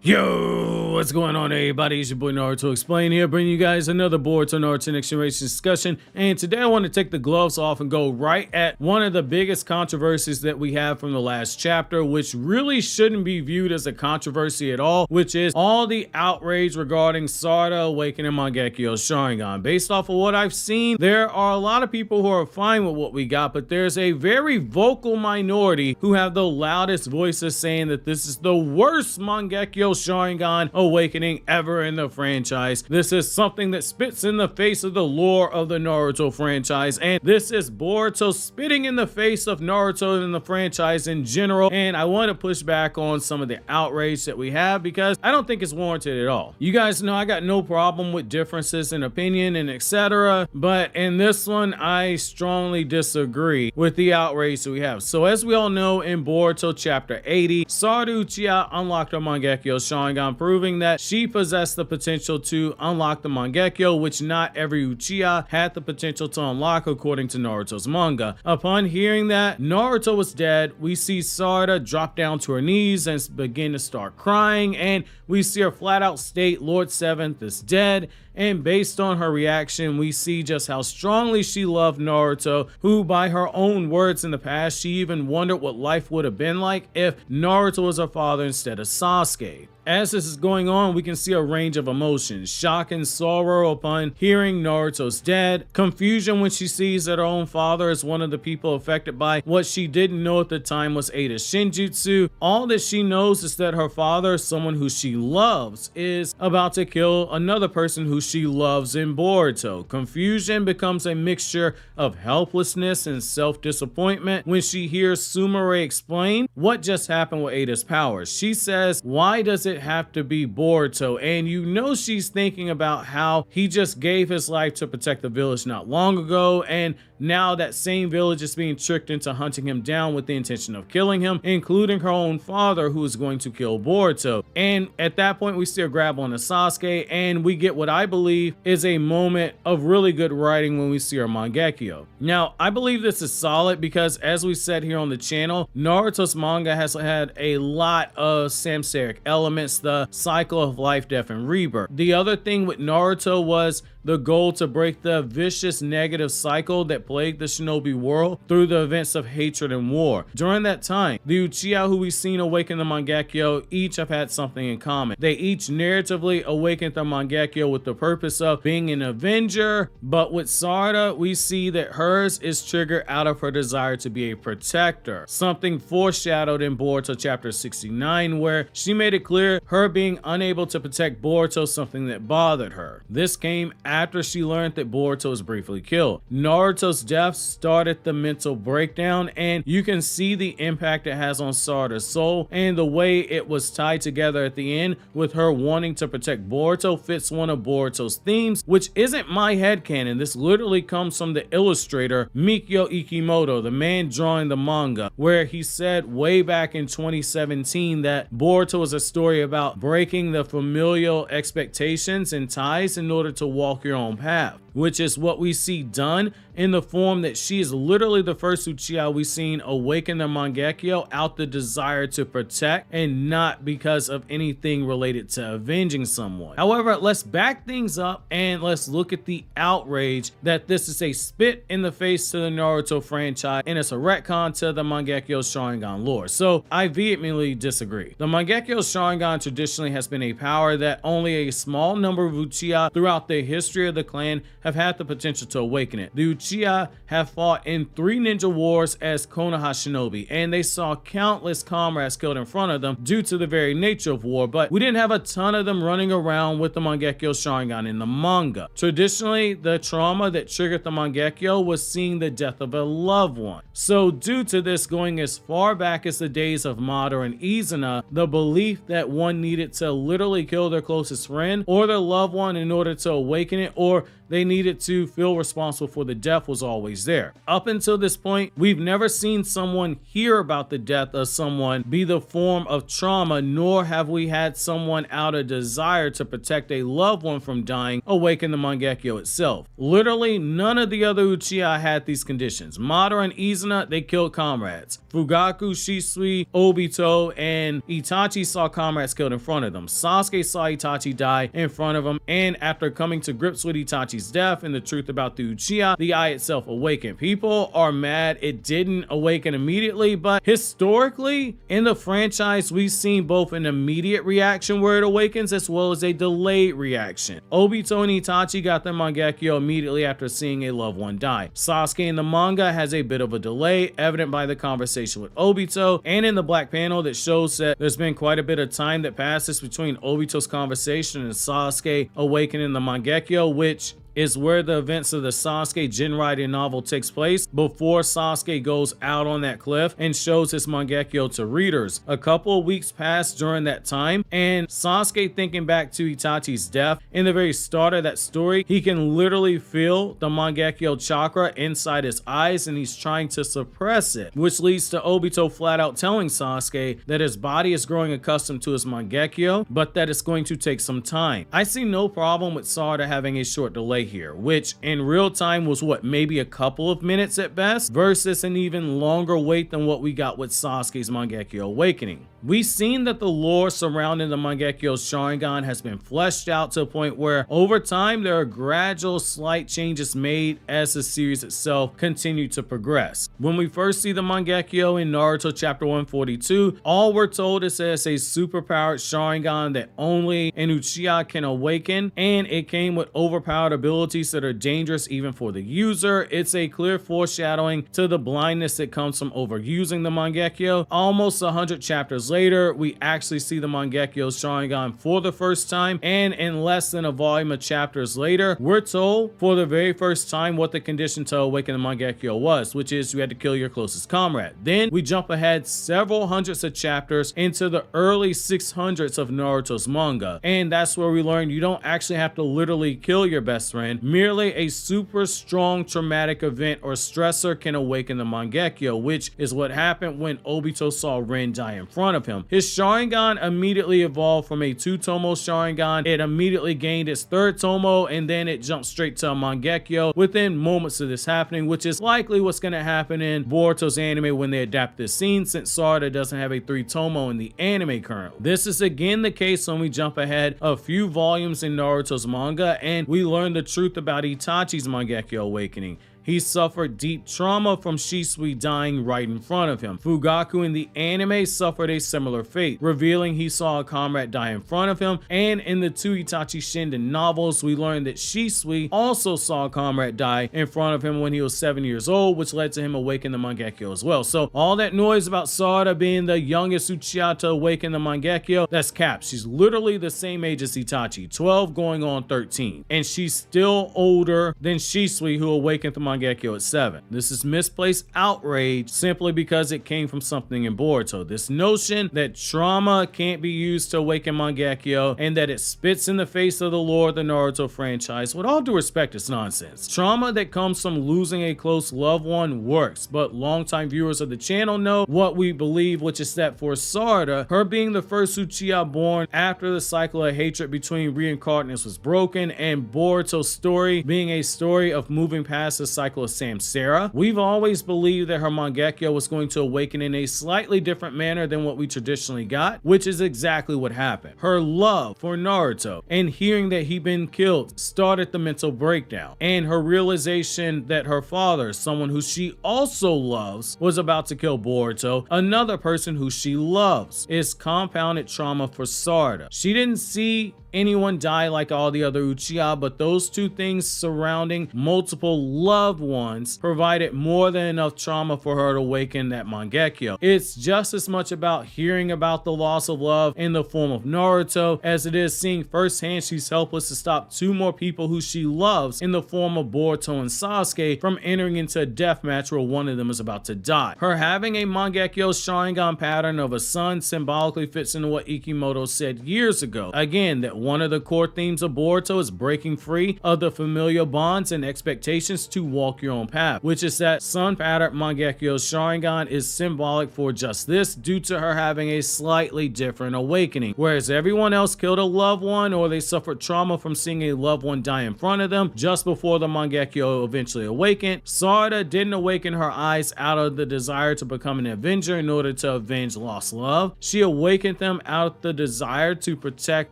Yo, what's going on everybody? It's your boy Naruto Explain here, bringing you guys another Boruto Naruto Next Generation discussion. And today I want to take the gloves off and go right at one of the biggest controversies that we have from the last chapter, which really shouldn't be viewed as a controversy at all, which is all the outrage regarding Sarada awakening MANGEKYOU Sharingan. Based off of what I've seen, there are a lot of people who are fine with what we got, but there's a very vocal minority who have the loudest voices saying that this is the worst MANGEKYOU Sharingan awakening ever in the franchise. This is something that spits in the face of the lore of the Naruto franchise, and this is Boruto spitting in the face of Naruto and the franchise in general. And I want to push back on some of the outrage that we have because I don't think it's warranted at all. You guys know I got no problem with differences in opinion and etc., but in this one I strongly disagree with the outrage that we have. So as we all know, in Boruto chapter 80, Sarada Uchiha unlocked her MANGEKYOU Sharingan, proving that she possessed the potential to unlock the MANGEKYOU, which not every Uchiha had the potential to unlock according to Naruto's manga. Upon hearing that Naruto was dead, we see Sarada drop down to her knees and begin to start crying, and we see her flat out state Lord Seventh is dead. And based on her reaction, we see just how strongly she loved Naruto, who by her own words in the past, she even wondered what life would have been like if Naruto was her father instead of Sasuke. As this is going on, we can see a range of emotions: shock and sorrow upon hearing Naruto's dead, confusion when she sees that her own father is one of the people affected by what she didn't know at the time was Ada's Shinjutsu. All that she knows is that her father, someone who she loves, is about to kill another person who she loves in Boruto. Confusion becomes a mixture of helplessness and self-disappointment when she hears Sumire explain what just happened with Ada's powers. She says, "Why does it have to be Boruto?" And you know she's thinking about how he just gave his life to protect the village not long ago, and now that same village is being tricked into hunting him down with the intention of killing him, including her own father, who is going to kill Boruto. And at that point we see her grab on to Sasuke, and we get what I believe is a moment of really good writing when we see her MANGEKYOU. Now I believe this is solid because, as we said here on the channel, Naruto's manga has had a lot of samsaric elements, the cycle of life, death, and rebirth. The other thing with Naruto was the goal to break the vicious negative cycle that plagued the shinobi world through the events of hatred and war. During that time, the Uchiha who we've seen awaken the MANGEKYOU each have had something in common. They each narratively awakened the MANGEKYOU with the purpose of being an avenger, but with Sarada, we see that hers is triggered out of her desire to be a protector, something foreshadowed in Boruto chapter 69, where she made it clear her being unable to protect Boruto is something that bothered her. This came after she learned that Boruto was briefly killed. Naruto's death started the mental breakdown, and you can see the impact it has on Sarada's soul, and the way it was tied together at the end with her wanting to protect Boruto fits one of Boruto's themes, which isn't my headcanon. This literally comes from the illustrator Mikio Ikimoto, the man drawing the manga, where he said way back in 2017 that Boruto was a story about breaking the familial expectations and ties in order to walk your own path, which is what we see done in the form that she is literally the first Uchiha we've seen awaken the MANGEKYOU out the desire to protect and not because of anything related to avenging someone. However, let's back things up and let's look at the outrage that this is a spit in the face to the Naruto franchise and it's a retcon to the MANGEKYOU Sharingan lore. So I vehemently disagree. The MANGEKYOU Sharingan traditionally has been a power that only a small number of Uchiha throughout the history of the clan have had the potential to awaken it. The Uchiha have fought in 3 ninja wars as Konoha shinobi, and they saw countless comrades killed in front of them due to the very nature of war, but we didn't have a ton of them running around with the MANGEKYOU Sharingan in the manga. Traditionally, the trauma that triggered the MANGEKYOU was seeing the death of a loved one. So due to this going as far back as the days of Madara and Izuna, the belief that one needed to literally kill their closest friend or their loved one in order to awaken it, or they needed to feel responsible for the death was always there. Up until this point, we've never seen someone hear about the death of someone be the form of trauma, nor have we had someone out of desire to protect a loved one from dying awaken the Mangekyo itself. Literally, none of the other Uchiha had these conditions. Madara and Izuna, they killed comrades. Fugaku, Shisui, Obito, and Itachi saw comrades killed in front of them. Sasuke saw Itachi die in front of him, and after coming to grips with Itachi's death and the truth about the Uchiha, the eye itself awakened. People are mad it didn't awaken immediately, but historically, in the franchise, we've seen both an immediate reaction where it awakens as well as a delayed reaction. Obito and Itachi got their Mangekyo immediately after seeing a loved one die. Sasuke in the manga has a bit of a delay, evident by the conversation with Obito, and in the black panel that shows that there's been quite a bit of time that passes between Obito's conversation and Sasuke awakening the Mangekyo, which is where the events of the Sasuke Jinrai novel takes place before Sasuke goes out on that cliff and shows his Mangekyo to readers. A couple of weeks pass during that time, and Sasuke, thinking back to Itachi's death, in the very start of that story, he can literally feel the Mangekyo chakra inside his eyes, and he's trying to suppress it, which leads to Obito flat out telling Sasuke that his body is growing accustomed to his Mangekyo, but that it's going to take some time. I see no problem with Sarada having a short delay here, which in real time was what, maybe a couple of minutes at best, versus an even longer wait than what we got with Sasuke's Mangekyo awakening. We've seen that the lore surrounding the Mangekyo Sharingan has been fleshed out to a point where over time there are gradual slight changes made as the series itself continued to progress. When we first see the Mangekyo in Naruto chapter 142, all we're told is that it's a superpowered Sharingan that only an Uchiha can awaken, and it came with overpowered abilities that are dangerous even for the user. It's a clear foreshadowing to the blindness that comes from overusing the Mangekyo. Almost 100 chapters later, we actually see the Mangekyo Sharingan for the first time, and in less than a volume of chapters later, we're told for the very first time what the condition to awaken the Mangekyo was, which is you had to kill your closest comrade. Then we jump ahead several hundreds of chapters into the early 600s of Naruto's manga, and that's where we learn you don't actually have to literally kill your best friend. Merely a super strong traumatic event or stressor can awaken the Mangekyo, which is what happened when Obito saw Rin die in front of him. His Sharingan immediately evolved from a 2-tomo Sharingan. It immediately gained its 3rd tomo, and then it jumped straight to a Mangekyo within moments of this happening, which is likely what's going to happen in Boruto's anime when they adapt this scene, since Sarada doesn't have a 3-tomo in the anime currently. This is again the case when we jump ahead a few volumes in Naruto's manga and we learn the truth about Itachi's Mangekyo awakening. He suffered deep trauma from Shisui dying right in front of him. Fugaku in the anime suffered a similar fate, revealing he saw a comrade die in front of him, and in the 2 Itachi Shinden novels, we learned that Shisui also saw a comrade die in front of him when he was 7 years old, which led to him awaken the Mangekyo as well. So all that noise about Sarada being the youngest Uchiha to awaken the Mangekyo, that's cap. She's literally the same age as Itachi, 12 going on 13, and she's still older than Shisui, who awakened the Mangekyo at 7. This is misplaced outrage simply because it came from something in Boruto. This notion that trauma can't be used to awaken Mangekyo and that it spits in the face of the lore of the Naruto franchise, with all due respect, it's nonsense. Trauma that comes from losing a close loved one works, but longtime viewers of the channel know what we believe, which is that for Sarada, her being the first Uchiha born after the cycle of hatred between reincarnates was broken, and Boruto's story being a story of moving past the cycle of Samsara, we've always believed that her Mangekyo was going to awaken in a slightly different manner than what we traditionally got, which is exactly what happened. Her love for Naruto and hearing that he'd been killed started the mental breakdown, and her realization that her father, someone who she also loves, was about to kill Boruto, another person who she loves, is compounded trauma for Sarada. She didn't see anyone die like all the other Uchiha, but those two things surrounding multiple loved ones provided more than enough trauma for her to awaken that Mangekyo. It's just as much about hearing about the loss of love in the form of Naruto as it is seeing firsthand she's helpless to stop 2 more people who she loves in the form of Boruto and Sasuke from entering into a death match where one of them is about to die. Her having a Mangekyo Sharingan pattern of a sun symbolically fits into what Ikimoto said years ago. Again, that One of the core themes of Boruto is breaking free of the familiar bonds and expectations to walk your own path, which is that Sun pattern MANGEKYOU Sharingan is symbolic for just this due to her having a slightly different awakening. Whereas everyone else killed a loved one or they suffered trauma from seeing a loved one die in front of them just before the MANGEKYOU eventually awakened, Sarada didn't awaken her eyes out of the desire to become an Avenger in order to avenge lost love. She awakened them out of the desire to protect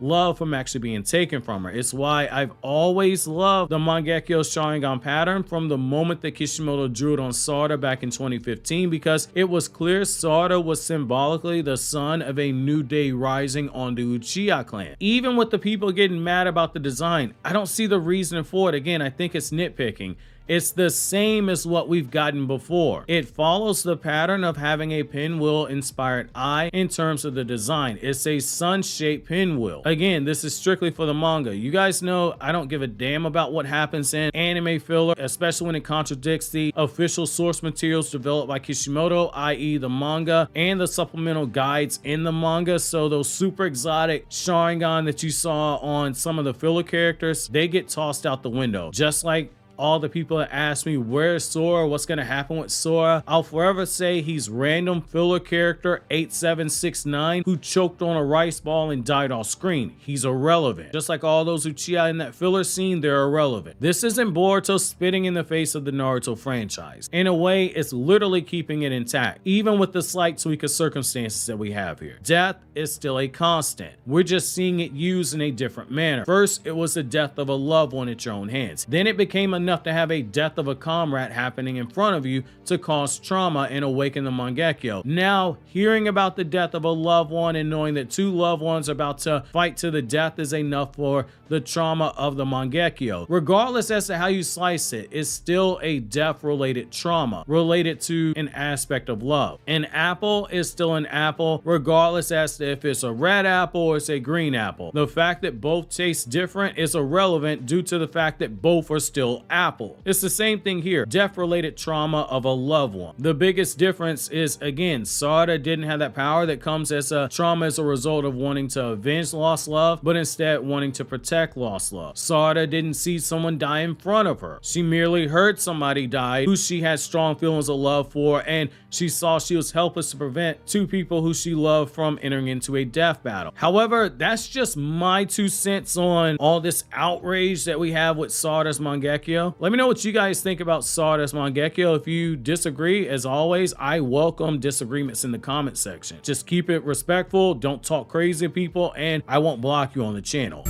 love from actually being taken from her. It's why I've always loved the MANGEKYOU Sharingan pattern from the moment that Kishimoto drew it on Sarada back in 2015, because it was clear Sarada was symbolically the son of a new day rising on the Uchiha clan. Even with the people getting mad about the design, I don't see the reason for it. Again, I think it's nitpicking. It's the same as what we've gotten before. It follows the pattern of having a pinwheel inspired eye in terms of the design. It's a sun-shaped pinwheel. Again, this is strictly for the manga. You guys know I don't give a damn about what happens in anime filler, especially when it contradicts the official source materials developed by Kishimoto, i.e. the manga and the supplemental guides in the manga. So those super exotic Sharingan that you saw on some of the filler characters, they get tossed out the window. Just like all the people that ask me where's Sora, what's gonna happen with Sora, I'll forever say he's random filler character 8769 who choked on a rice ball and died off screen. He's irrelevant. Just like all those Uchiha in that filler scene, they're irrelevant. This isn't Boruto spitting in the face of the Naruto franchise. In a way, it's literally keeping it intact, even with the slight tweak of circumstances that we have here. Death is still a constant. We're just seeing it used in a different manner. First, it was the death of a loved one at your own hands. Then it became enough to have a death of a comrade happening in front of you to cause trauma and awaken the MANGEKYOU. Now, hearing about the death of a loved one and knowing that two loved ones are about to fight to the death is enough for the trauma of the MANGEKYOU. Regardless as to how you slice it, it's still a death-related trauma related to an aspect of love. An apple is still an apple, regardless as to if it's a red apple or it's a green apple. The fact that both taste different is irrelevant due to the fact that both are still apple. It's the same thing here. Death-related trauma of a loved one. The biggest difference is, again, Sarada didn't have that power that comes as a trauma as a result of wanting to avenge lost love, but instead wanting to protect lost love. Sarada didn't see someone die in front of her. She merely heard somebody die who she had strong feelings of love for, and she saw she was helpless to prevent two people who she loved from entering into a death battle. However, that's just my 2 cents on all this outrage that we have with Sarada's MANGEKYOU. Let me know what you guys think about Sarada's MANGEKYOU. If you disagree, as always, I welcome disagreements in the comment section. Just keep it respectful, don't talk crazy to people, and I won't block you on the channel.